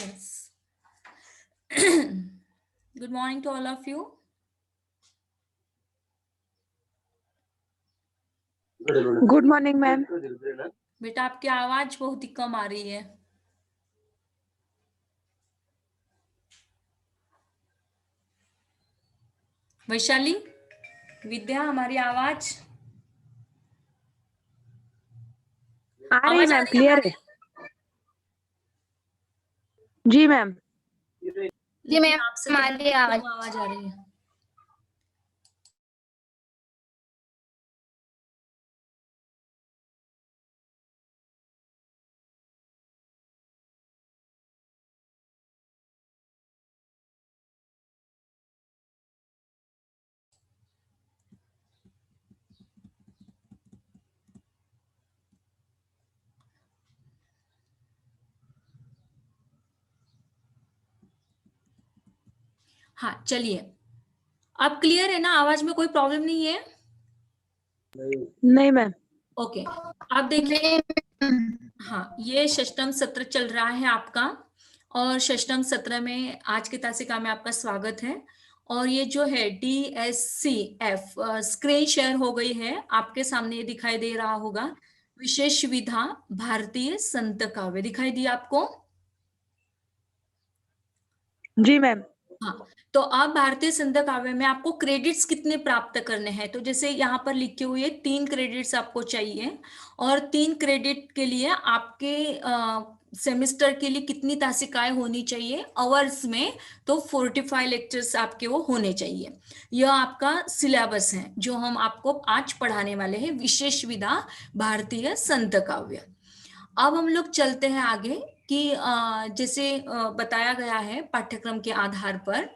Yes. Good morning to all of you. Good morning ma'am. बेटा आपकी आवाज बहुत ही कम आ रही है। वैशाली, विद्या, हमारी आवाज आ रही मैम, क्लियर है। जी मैम। जी मैम, आपसे हमारी आवाज आ रही है। हाँ चलिए, अब क्लियर है ना? आवाज में कोई प्रॉब्लम नहीं है? नहीं मैम। ओके, आप देखिए। हाँ, ये षष्टम सत्र चल रहा है आपका, और षष्टम सत्र में आज की तासिका में आपका स्वागत है। और ये जो है DSCF स्क्रीन शेयर हो गई है, आपके सामने ये दिखाई दे रहा होगा। विशेष विधा भारतीय संत काव्य दिखाई दिया आपको? जी मैम। हाँ, तो अब भारतीय संत काव्य में आपको क्रेडिट्स कितने प्राप्त करने हैं? तो जैसे यहाँ पर लिखे हुए 3 क्रेडिट्स आपको चाहिए, और 3 क्रेडिट के लिए आपके सेमेस्टर के लिए कितनी तासिकाएं होनी चाहिए आवर्स में? तो 45 लेक्चर्स आपके वो होने चाहिए। यह आपका सिलेबस है जो हम आपको आज पढ़ाने वाले हैं, विशेष विधा भारतीय संत काव्य। अब हम लोग चलते हैं आगे कि जैसे बताया गया है पाठ्यक्रम के आधार पर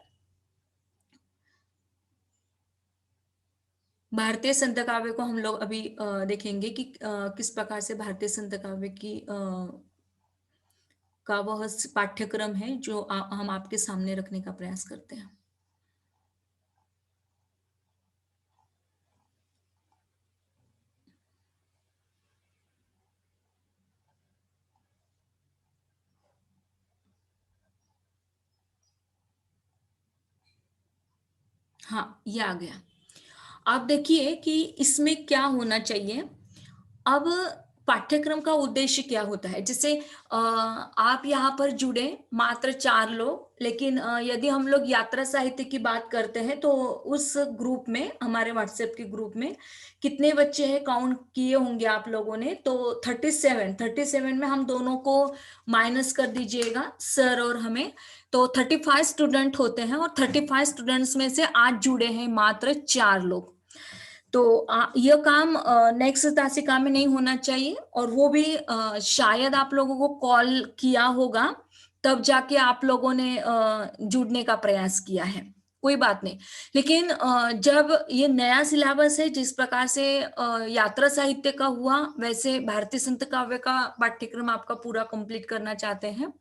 भारतीय संत काव्य को हम लोग अभी देखेंगे कि किस प्रकार से भारतीय संत काव्य की का वह पाठ्यक्रम है जो हम आपके सामने रखने का प्रयास करते हैं। हाँ, ये आ गया। आप देखिए कि इसमें क्या होना चाहिए। अब पाठ्यक्रम का उद्देश्य क्या होता है? जैसे आप यहाँ पर जुड़े मात्र 4 लोग, लेकिन यदि हम लोग यात्रा साहित्य की बात करते हैं तो उस ग्रुप में, हमारे व्हाट्सएप के ग्रुप में कितने बच्चे हैं काउंट किए होंगे आप लोगों ने? तो 37 में हम दोनों को माइनस कर दीजिएगा, सर और हमें, तो 35 स्टूडेंट होते हैं, और 35 स्टूडेंट्स में से आज जुड़े हैं मात्र 4 लोग। तो यह काम नेक्स्ट तासिका में नहीं होना चाहिए, और वो भी शायद आप लोगों को कॉल किया होगा तब जाके आप लोगों ने जुड़ने का प्रयास किया है। कोई बात नहीं, लेकिन जब ये नया सिलेबस है, जिस प्रकार से यात्रा साहित्य का हुआ, वैसे भारतीय संत काव्य का पाठ्यक्रम आपका पूरा कंप्लीट करना चाहते हैं,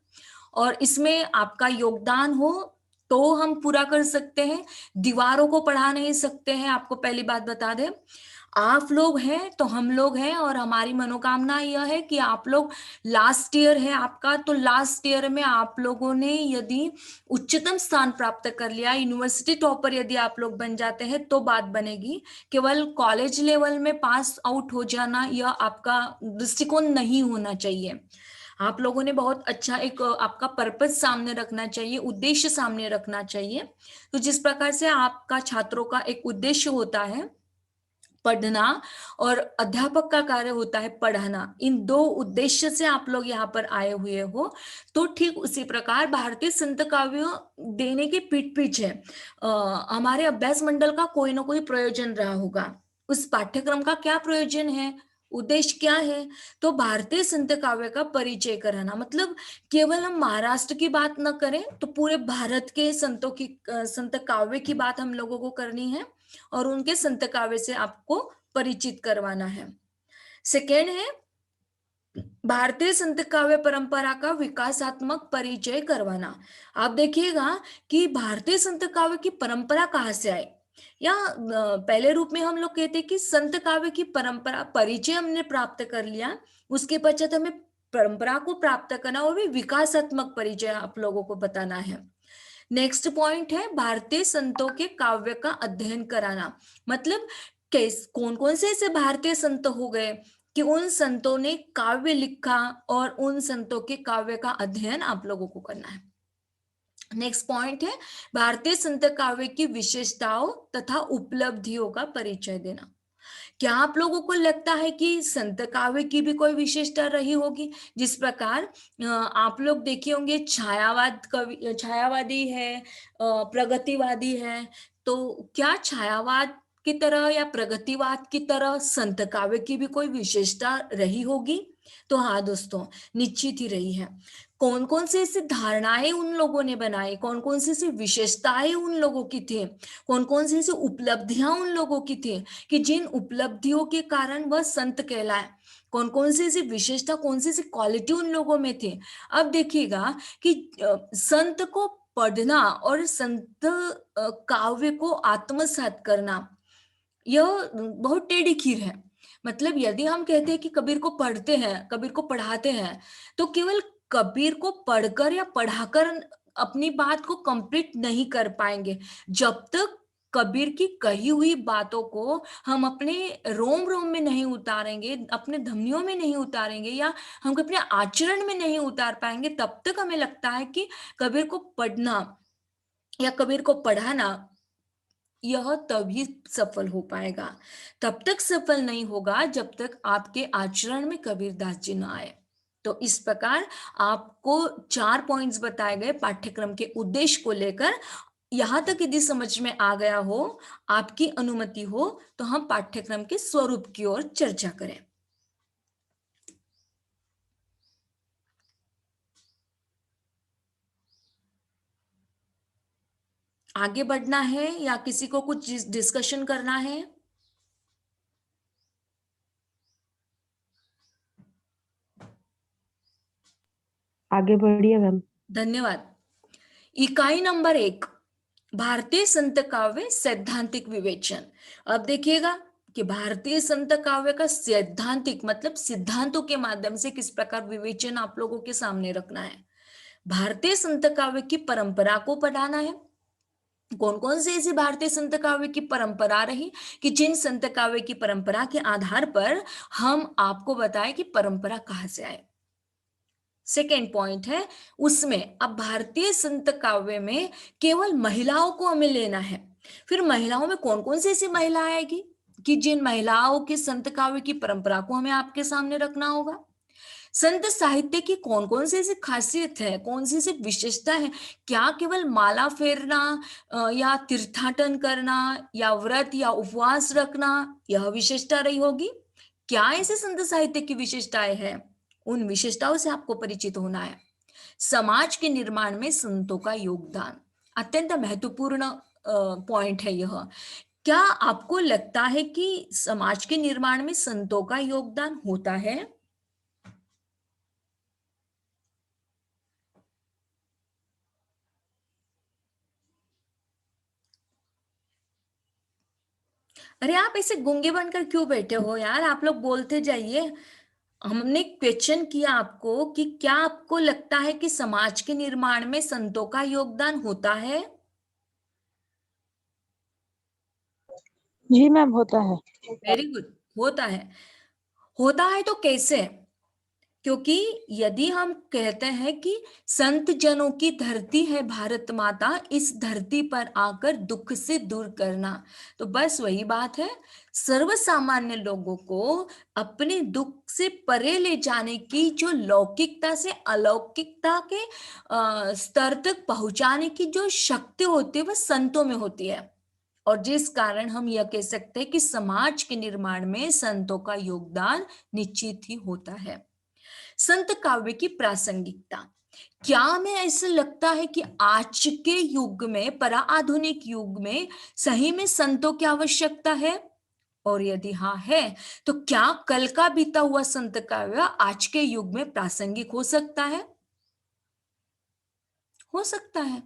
और इसमें आपका योगदान हो तो हम पूरा कर सकते हैं। दीवारों को पढ़ा नहीं सकते हैं, आपको पहली बात बता दें। आप लोग हैं तो हम लोग हैं, और हमारी मनोकामना यह है कि आप लोग, लास्ट ईयर है आपका, तो लास्ट ईयर में आप लोगों ने यदि उच्चतम स्थान प्राप्त कर लिया, यूनिवर्सिटी टॉपर यदि आप लोग बन जाते हैं तो बात बनेगी। केवल कॉलेज लेवल में पास आउट हो जाना यह आपका दृष्टिकोण नहीं होना चाहिए। आप लोगों ने बहुत अच्छा एक आपका पर्पस सामने रखना चाहिए, उद्देश्य सामने रखना चाहिए। तो जिस प्रकार से आपका छात्रों का एक उद्देश्य होता है पढ़ना, और अध्यापक का कार्य होता है पढ़ाना, इन 2 उद्देश्य से आप लोग यहाँ पर आए हुए हो, तो ठीक उसी प्रकार भारतीय संत काव्य देने के पीठ पीछे हमारे अभ्यास मंडल का कोई ना कोई प्रयोजन रहा होगा। उस पाठ्यक्रम का क्या प्रयोजन है, उद्देश्य क्या है? तो भारतीय संत काव्य का परिचय कराना, मतलब केवल हम महाराष्ट्र की बात न करें, तो पूरे भारत के संतों की, संत काव्य की बात हम लोगों को करनी है, और उनके संत काव्य से आपको परिचित करवाना है। सेकेंड है भारतीय संत काव्य परंपरा का विकासात्मक परिचय करवाना। आप देखिएगा कि भारतीय संत काव्य की परंपरा कहाँ से आई, या पहले रूप में हम लोग कहते हैं कि संत काव्य की परंपरा परिचय हमने प्राप्त कर लिया, उसके पश्चात हमें परंपरा को प्राप्त करना और भी विकासात्मक परिचय आप लोगों को बताना है। नेक्स्ट पॉइंट है भारतीय संतों के काव्य का अध्ययन कराना। मतलब कौन कौन से ऐसे भारतीय संत हो गए कि उन संतों ने काव्य लिखा, और उन संतों के काव्य का अध्ययन आप लोगों को करना है। नेक्स्ट पॉइंट है भारतीय संत काव्य की विशेषताओं तथा उपलब्धियों का परिचय देना। क्या आप लोगों को लगता है कि संत काव्य की भी कोई विशेषता रही होगी? जिस प्रकार आप लोग देखे होंगे छायावाद कवि, छायावादी है, प्रगतिवादी है, तो क्या छायावाद की तरह या प्रगतिवाद की तरह संत काव्य की भी कोई विशेषता रही होगी? तो हाँ दोस्तों, निश्चित ही रही है। कौन कौन से ऐसी धारणाएं उन लोगों ने बनाई, कौन कौन सी ऐसी विशेषताएं उन लोगों की थी, कौन कौन सी ऐसी उपलब्धियां उन लोगों की थी कि जिन उपलब्धियों के कारण वह संत कहलाए, कौन कौन सी ऐसी विशेषता, कौन सी ऐसी क्वालिटी उन लोगों में थी। अब देखिएगा कि संत को पढ़ना और संत काव्य को आत्मसात करना, यह बहुत टेढ़ी खीर है। मतलब यदि हम कहते हैं कि कबीर को पढ़ते हैं, कबीर को पढ़ाते हैं, तो केवल कबीर को पढ़कर या पढ़ाकर अपनी बात को कंप्लीट नहीं कर पाएंगे। जब तक कबीर की कही हुई बातों को हम अपने रोम रोम में नहीं उतारेंगे, अपने धमनियों में नहीं उतारेंगे, या हम अपने आचरण में नहीं उतार पाएंगे, तब तक हमें लगता है कि कबीर को पढ़ना या कबीर को पढ़ाना यह तभी सफल हो पाएगा। तब तक सफल नहीं होगा जब तक आपके आचरण में कबीरदास जी न आए। तो इस प्रकार आपको 4 पॉइंट्स बताए गए पाठ्यक्रम के उद्देश्य को लेकर। यहां तक यदि समझ में आ गया हो, आपकी अनुमति हो, तो हम पाठ्यक्रम के स्वरूप की ओर चर्चा करें। आगे बढ़ना है या किसी को कुछ डिस्कशन करना है? आगे बढ़िए मैम। धन्यवाद। इकाई नंबर 1, भारतीय संत काव्य सैद्धांतिक विवेचन। अब देखिएगा कि भारतीय संत काव्य का सैद्धांतिक मतलब सिद्धांतों के माध्यम से किस प्रकार विवेचन आप लोगों के सामने रखना है। भारतीय संत काव्य की परंपरा को पढ़ाना है। कौन कौन से ऐसी भारतीय संत काव्य की परंपरा रही कि जिन संत काव्य की परंपरा के आधार पर हम आपको बताएं कि परंपरा कहां से आए। सेकेंड पॉइंट है उसमें अब भारतीय संत काव्य में केवल महिलाओं को हमें लेना है। फिर महिलाओं में कौन कौन सी ऐसी महिला आएगी कि जिन महिलाओं के संत काव्य की परंपरा को हमें आपके सामने रखना होगा। संत साहित्य की कौन कौन सी ऐसी खासियत है, कौन सी ऐसी विशेषता है। क्या केवल माला फेरना या तीर्थाटन करना या व्रत या उपवास रखना यह विशेषता रही होगी? क्या ऐसे संत साहित्य की विशेषताएं हैं? उन विशेषताओं से आपको परिचित होना है। समाज के निर्माण में संतों का योगदान अत्यंत महत्वपूर्ण पॉइंट है यह। क्या आपको लगता है कि समाज के निर्माण में संतों का योगदान होता है? अरे आप ऐसे गूंगे बनकर क्यों बैठे हो यार, आप लोग बोलते जाइए। हमने क्वेश्चन किया आपको कि क्या आपको लगता है कि समाज के निर्माण में संतों का योगदान होता है? जी मैम, होता है। वेरी गुड, होता है। होता है तो कैसे? क्योंकि यदि हम कहते हैं कि संत जनों की धरती है भारत माता, इस धरती पर आकर दुख से दूर करना, तो बस वही बात है। सर्वसामान्य लोगों को अपने दुख से परे ले जाने की जो लौकिकता से अलौकिकता के स्तर तक पहुंचाने की जो शक्ति होती है वह संतों में होती है। और जिस कारण हम यह कह सकते हैं कि समाज के निर्माण में संतों का योगदान निश्चित ही होता है। संत काव्य की प्रासंगिकता। क्या हमें ऐसा लगता है कि आज के युग में, परा आधुनिक युग में सही में संतों की आवश्यकता है? और यदि हाँ है, तो क्या कल का बीता हुआ संत काव्य आज के युग में प्रासंगिक हो सकता है? हो सकता है।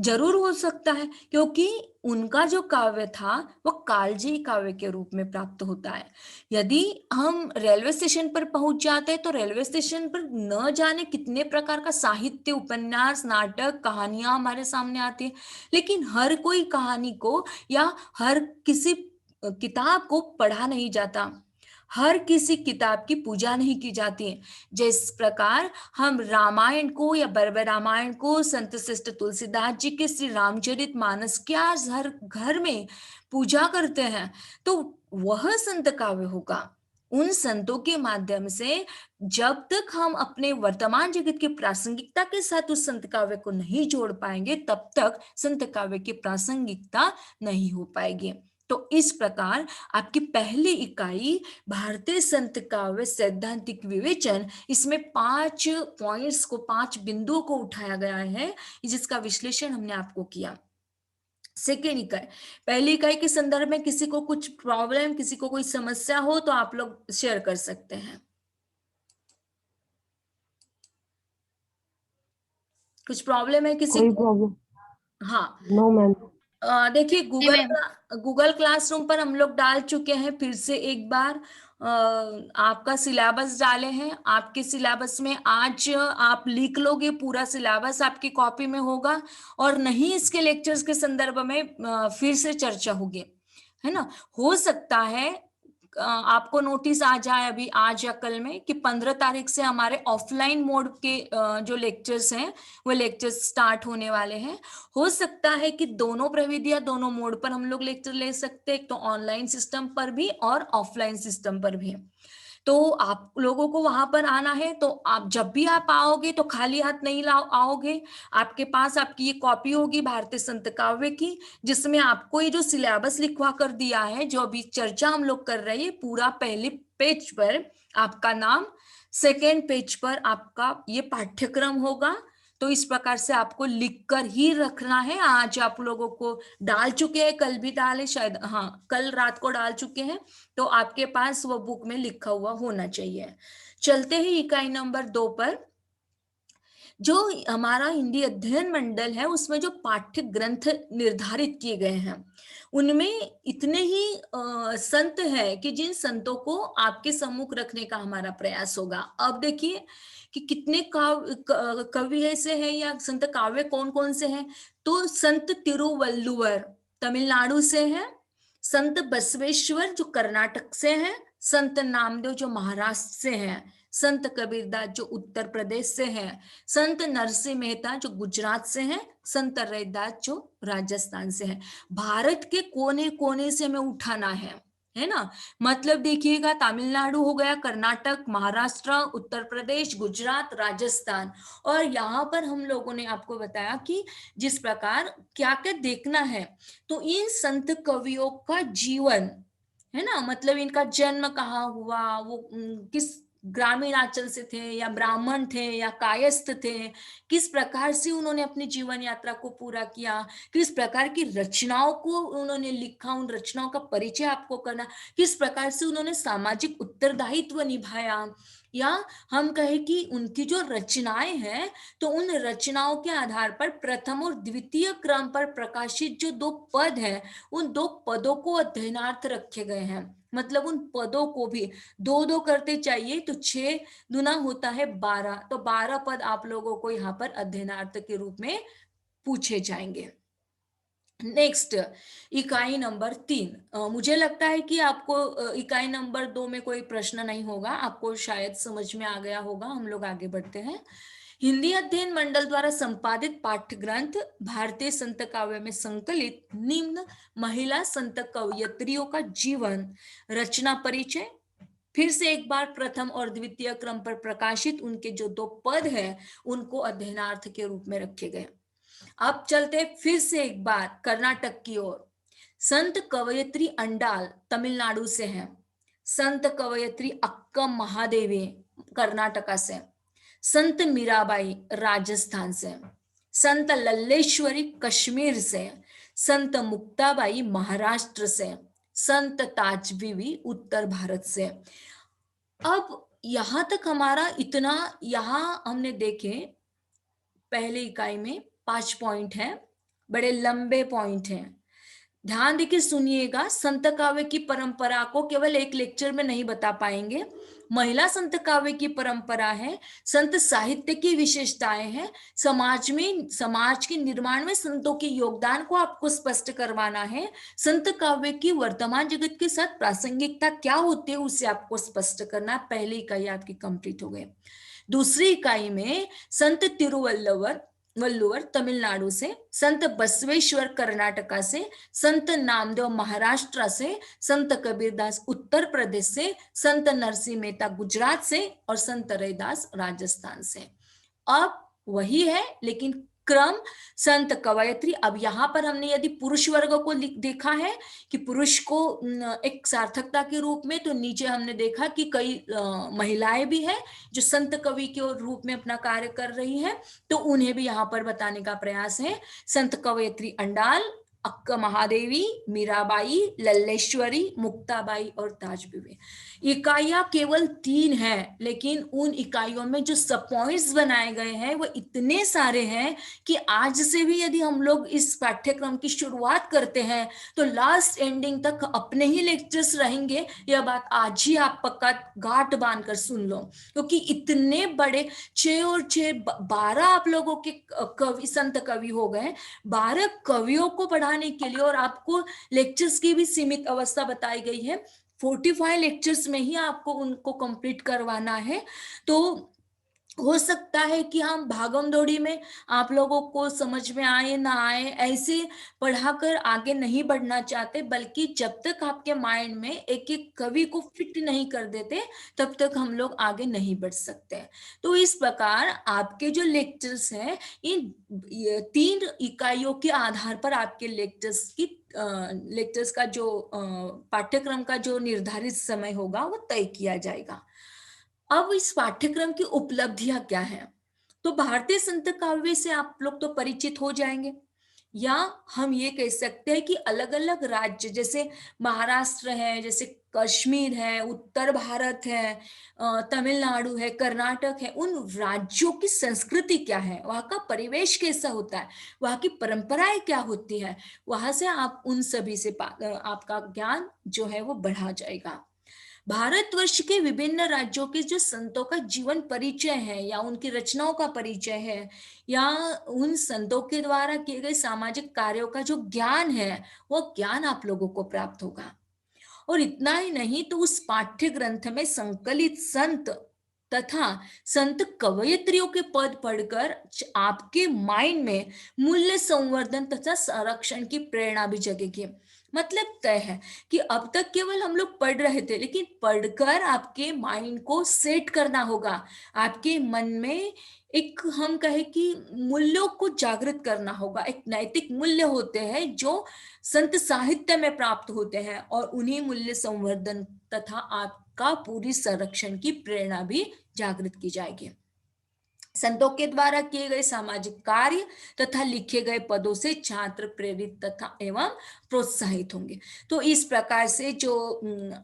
जरूर हो सकता है, क्योंकि उनका जो काव्य था वो कालजयी काव्य के रूप में प्राप्त होता है। यदि हम रेलवे स्टेशन पर पहुंच जाते हैं तो रेलवे स्टेशन पर न जाने कितने प्रकार का साहित्य, उपन्यास, नाटक, कहानियां हमारे सामने आती है, लेकिन हर कोई कहानी को या हर किसी किताब को पढ़ा नहीं जाता, हर किसी किताब की पूजा नहीं की जाती है। जिस प्रकार हम रामायण को या बर्बर रामायण को, संत श्रेष्ठ तुलसीदास जी के श्री रामचरित मानस की आज हर घर में पूजा करते हैं, तो वह संत काव्य होगा। उन संतों के माध्यम से जब तक हम अपने वर्तमान जगत की प्रासंगिकता के साथ उस संत काव्य को नहीं जोड़ पाएंगे, तब तक संत काव्य की प्रासंगिकता नहीं हो पाएगी। तो इस प्रकार आपकी पहली इकाई भारतीय संत काव्य सैद्धांतिक विवेचन, इसमें 5 पॉइंट्स को, 5 बिंदुओं को उठाया गया है, जिसका विश्लेषण हमने आपको किया। सेकेंड इकाई, पहली इकाई के संदर्भ में किसी को कुछ प्रॉब्लम, किसी को कोई समस्या हो तो आप लोग शेयर कर सकते हैं। कुछ प्रॉब्लम है किसी कोई को? प्रॉब्लम? हाँ, नो मैम। देखिए नहीं मैम। गूगल क्लासरूम पर हम लोग डाल चुके हैं फिर से एक बार। आपका सिलेबस डाले हैं, आपके सिलेबस में आज आप लिख लोगे, पूरा सिलेबस आपकी कॉपी में होगा, और नहीं इसके लेक्चर्स के संदर्भ में फिर से चर्चा होगी, है ना। हो सकता है आपको नोटिस आ जाए अभी आज या कल में कि 15 तारीख से हमारे ऑफलाइन मोड के जो लेक्चर्स हैं वो लेक्चर्स स्टार्ट होने वाले हैं। हो सकता है कि दोनों प्रविधियां, दोनों मोड पर हम लोग लेक्चर ले सकते हैं, तो ऑनलाइन सिस्टम पर भी और ऑफलाइन सिस्टम पर भी। तो आप लोगों को वहां पर आना है, तो आप जब भी आप आओगे तो खाली हाथ नहीं आओगे। आपके पास आपकी ये कॉपी होगी भारतीय संत काव्य की, जिसमें आपको ये जो सिलेबस लिखवा कर दिया है, जो अभी चर्चा हम लोग कर रहे हैं, पूरा पहले पेज पर आपका नाम, सेकेंड पेज पर आपका ये पाठ्यक्रम होगा। तो इस प्रकार से आपको लिखकर ही रखना है। आज आप लोगों को डाल चुके हैं, कल भी डाले शायद, हाँ कल रात को डाल चुके हैं, तो आपके पास वो बुक में लिखा हुआ होना चाहिए। चलते ही इकाई नंबर 2 पर। जो हमारा हिंदी अध्ययन मंडल है उसमें जो पाठ्य ग्रंथ निर्धारित किए गए हैं, उनमें इतने ही संत हैं कि जिन संतों को आपके सम्मुख रखने का हमारा प्रयास होगा। अब देखिए कि कितने कवि ऐसे हैं या संत काव्य कौन कौन से हैं। तो संत तिरुवल्लुवर तमिलनाडु से हैं, संत बसवेश्वर जो कर्नाटक से हैं, संत नामदेव जो महाराष्ट्र से हैं, संत कबीरदास जो उत्तर प्रदेश से हैं, संत नरसिंह मेहता जो गुजरात से हैं, संत रैदास जो राजस्थान से हैं। भारत के कोने कोने से हमें उठाना है ना। मतलब देखिएगा, तमिलनाडु हो गया, कर्नाटक, महाराष्ट्र, उत्तर प्रदेश, गुजरात, राजस्थान, और यहाँ पर हम लोगों ने आपको बताया कि जिस प्रकार क्या क्या देखना है। तो इन संत कवियों का जीवन, है ना, मतलब इनका जन्म कहाँ हुआ, वो किस ग्रामीण आंचल से थे या ब्राह्मण थे या कायस्थ थे, किस प्रकार से उन्होंने अपनी जीवन यात्रा को पूरा किया, किस प्रकार की रचनाओं को उन्होंने लिखा, उन रचनाओं का परिचय आपको करना, किस प्रकार से उन्होंने सामाजिक उत्तरदायित्व निभाया, या हम कहें कि उनकी जो रचनाएं हैं, तो उन रचनाओं के आधार पर प्रथम और द्वितीय क्रम पर प्रकाशित जो 2 पद हैं, उन 2 पदों को अध्ययनार्थ रखे गए हैं। मतलब उन पदों को भी 2-2 करते चाहिए, तो 6 दुना होता है 12, तो 12 पद आप लोगों को यहाँ पर अध्ययनार्थ के रूप में पूछे जाएंगे। नेक्स्ट, इकाई नंबर 3। मुझे लगता है कि आपको इकाई नंबर 2 में कोई प्रश्न नहीं होगा, आपको शायद समझ में आ गया होगा। हम लोग आगे बढ़ते हैं। हिंदी अध्ययन मंडल द्वारा संपादित पाठ्य ग्रंथ भारतीय संत काव्य में संकलित निम्न महिला संत कवयत्रियों का जीवन, रचना परिचय, फिर से एक बार प्रथम और द्वितीय क्रम पर प्रकाशित उनके जो 2 पद हैं, उनको अध्ययनार्थ के रूप में रखे गए। अब चलते फिर से एक बार कर्नाटक की ओर। संत कवयत्री अंडाल तमिलनाडु से हैं, संत कवयत्री अक्कम महादेवी कर्नाटका से, संत मीराबाई राजस्थान से, संत लल्लेश्वरी कश्मीर से, संत मुक्ताबाई महाराष्ट्र से, संत ताज बीवी उत्तर भारत से। अब यहां तक हमारा इतना, यहां हमने देखे पहले इकाई में 5 पॉइंट है, बड़े लंबे पॉइंट हैं। ध्यान देके सुनिएगा, संत काव्य की परंपरा को केवल एक लेक्चर में नहीं बता पाएंगे। महिला संत काव्य की परंपरा है, संत साहित्य की विशेषताएं हैं, समाज के निर्माण में संतों के योगदान को आपको स्पष्ट करवाना है, संत काव्य की वर्तमान जगत के साथ प्रासंगिकता क्या होती है उसे आपको स्पष्ट करना। पहली इकाई आपकी कंप्लीट हो गई। दूसरी इकाई में संत वल्लुवर तमिलनाडु से, संत बसवेश्वर कर्नाटका से, संत नामदेव महाराष्ट्र से, संत कबीरदास उत्तर प्रदेश से, संत नरसिंह मेहता गुजरात से और संत रैदास राजस्थान से। अब वही है लेकिन क्रम संत कवयत्री। अब यहां पर हमने यदि पुरुष वर्ग को देखा है कि पुरुष को एक सार्थकता के रूप में, तो नीचे हमने देखा कि कई महिलाएं भी हैं जो संत कवि के रूप में अपना कार्य कर रही हैं, तो उन्हें भी यहां पर बताने का प्रयास है। संत कवयत्री अंडाल, अक्का महादेवी, मीराबाई, लल्लेश्वरी, मुक्ताबाई और ताजबीबी। इकाइयां केवल 3 हैं, लेकिन उन इकाइयों में जो सब पॉइंट्स बनाए गए हैं वो इतने सारे हैं कि आज से भी यदि हम लोग इस पाठ्यक्रम की शुरुआत करते हैं तो लास्ट एंडिंग तक अपने ही लेक्चर्स रहेंगे। यह बात आज ही आप पक्का गांठ बांध कर सुन लो, क्योंकि इतने बड़े 6 और 6 12 आप लोगों के कवि, संत कवि हो गए। 12 कवियों को पढ़ाने के लिए और आपको लेक्चर्स की भी सीमित अवस्था बताई गई है। 45 लेक्चर्स में ही आपको उनको कंप्लीट करवाना है। तो हो सकता है कि हम भागम दौड़ी में आप लोगों को समझ में आए ना आए ऐसे पढ़ाकर आगे नहीं बढ़ना चाहते, बल्कि जब तक आपके माइंड में एक एक कवि को फिट नहीं कर देते तब तक हम लोग आगे नहीं बढ़ सकते। तो इस प्रकार आपके जो लेक्चर्स हैं, इन 3 इकाइयों के आधार पर आपके लेक्चर्स का जो पाठ्यक्रम का जो निर्धारित समय होगा वो तय किया जाएगा। अब इस पाठ्यक्रम की उपलब्धियां क्या है? तो भारतीय संत काव्य से आप लोग तो परिचित हो जाएंगे, या हम ये कह सकते हैं कि अलग अलग राज्य, जैसे महाराष्ट्र है, जैसे कश्मीर है, उत्तर भारत है, तमिलनाडु है, कर्नाटक है, उन राज्यों की संस्कृति क्या है, वहाँ का परिवेश कैसा होता है, वहाँ की परंपराएं क्या होती है, वहां से आप उन सभी से आपका ज्ञान जो है वो बढ़ा जाएगा। भारतवर्ष के विभिन्न राज्यों के जो संतों का जीवन परिचय है, या उनकी रचनाओं का परिचय है, या उन संतों के द्वारा किए गए सामाजिक कार्यों का जो ज्ञान है, वो ज्ञान आप लोगों को प्राप्त होगा। और इतना ही नहीं, तो उस पाठ्य ग्रंथ में संकलित संत तथा संत कवयित्रियों के पद पढ़कर आपके माइंड में मूल्य संवर्धन तथा संरक्षण की प्रेरणा भी जगेगी। मतलब तय है कि अब तक केवल हम लोग पढ़ रहे थे, लेकिन पढ़कर आपके माइंड को सेट करना होगा। आपके मन में एक, हम कहे कि मूल्यों को जागृत करना होगा। एक नैतिक मूल्य होते हैं जो संत साहित्य में प्राप्त होते हैं, और उन्हीं मूल्य संवर्धन तथा आपका पूरी संरक्षण की प्रेरणा भी जागृत की जाएगी। संतों के द्वारा किए गए सामाजिक कार्य तथा लिखे गए पदों से छात्र प्रेरित तथा एवं प्रोत्साहित होंगे। तो इस प्रकार से जो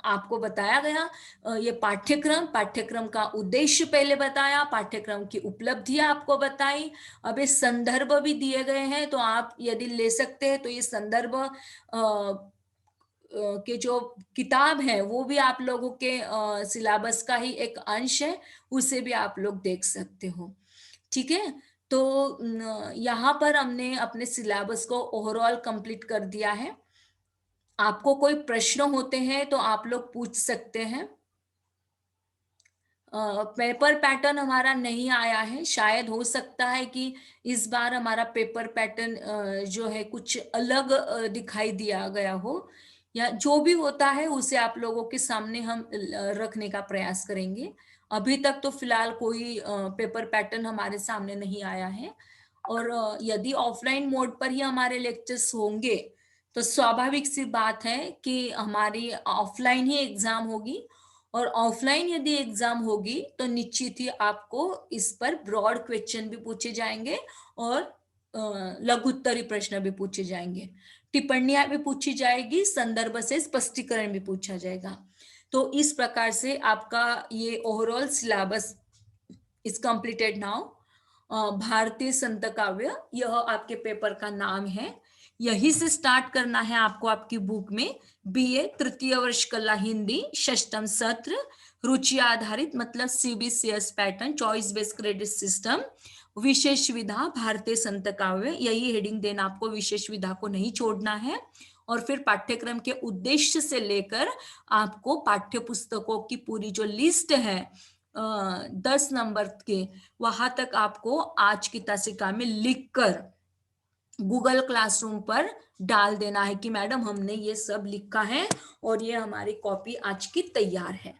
आपको बताया गया, ये पाठ्यक्रम का उद्देश्य पहले बताया, पाठ्यक्रम की उपलब्धियां आपको बताई। अब ये संदर्भ भी दिए गए हैं, तो आप यदि ले सकते हैं तो ये संदर्भ के जो किताब है वो भी आप लोगों के सिलेबस का ही एक अंश है, उसे भी आप लोग देख सकते हो। ठीक है, तो यहाँ पर हमने अपने सिलेबस को ओवरऑल कंप्लीट कर दिया है। आपको कोई प्रश्न होते हैं तो आप लोग पूछ सकते हैं। पेपर पैटर्न हमारा नहीं आया है, शायद हो सकता है कि इस बार हमारा पेपर पैटर्न जो है कुछ अलग दिखाई दिया गया हो, या जो भी होता है उसे आप लोगों के सामने हम रखने का प्रयास करेंगे। अभी तक तो फिलहाल कोई पेपर पैटर्न हमारे सामने नहीं आया है, और यदि ऑफलाइन मोड पर ही हमारे लेक्चर्स होंगे तो स्वाभाविक सी बात है कि हमारी ऑफलाइन ही एग्जाम होगी, और ऑफलाइन यदि एग्जाम होगी तो निश्चित ही आपको इस पर ब्रॉड क्वेश्चन भी पूछे जाएंगे, और लघुत्तरी प्रश्न भी पूछे जाएंगे, टिप्पणियां भी पूछी जाएगी, संदर्भ से स्पष्टीकरण भी पूछा जाएगा। तो इस प्रकार से आपका ये overall syllabus is completed now. भारतीय संत काव्य, यह आपके पेपर का नाम है। यही से स्टार्ट करना है आपको आपकी बुक में। बीए तृतीय वर्ष कला हिंदी, षष्टम सत्र, रुचि आधारित मतलब CBCS pattern, choice based credit system, विशेष विधा भारतीय संत काव्य, यही हेडिंग देना आपको, विशेष विधा को नहीं छोड़ना है। और फिर पाठ्यक्रम के उद्देश्य से लेकर आपको पाठ्य पुस्तकों की पूरी जो लिस्ट है 10 नंबर के, वहां तक आपको आज की तासिका में लिखकर गूगल क्लासरूम पर डाल देना है कि मैडम हमने ये सब लिखा है और ये हमारी कॉपी आज की तैयार है।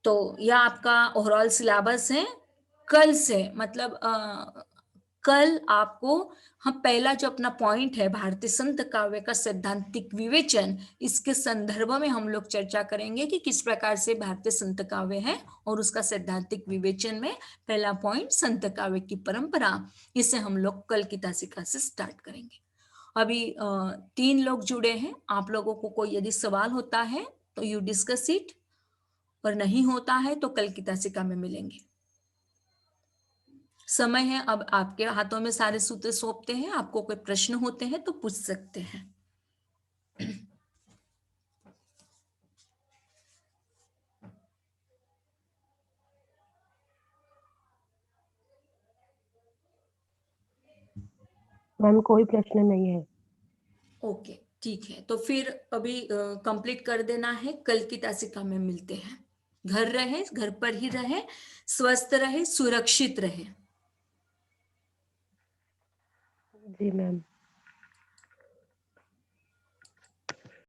तो यह आपका ओवरऑल सिलेबस है। कल से मतलब कल आपको हम पहला जो अपना पॉइंट है भारतीय संत काव्य का सैद्धांतिक विवेचन, इसके संदर्भ में हम लोग चर्चा करेंगे कि किस प्रकार से भारतीय संत काव्य है और उसका सैद्धांतिक विवेचन में पहला पॉइंट संत काव्य की परंपरा, इसे हम लोग कल की तासिका से स्टार्ट करेंगे। अभी 3 लोग जुड़े हैं, आप लोगों को कोई यदि सवाल होता है तो यू डिस्कस इट, और नहीं होता है तो कल की तासिका में मिलेंगे। समय है अब आपके हाथों में, सारे सूत्र सौंपते हैं, आपको कोई प्रश्न होते हैं तो पूछ सकते हैं। मैम कोई प्रश्न नहीं है। ओके ठीक है, तो फिर अभी कंप्लीट कर देना है, कल की तासिका में मिलते हैं। घर रहे, घर पर ही रहे, स्वस्थ रहे, सुरक्षित रहे। जी मैम।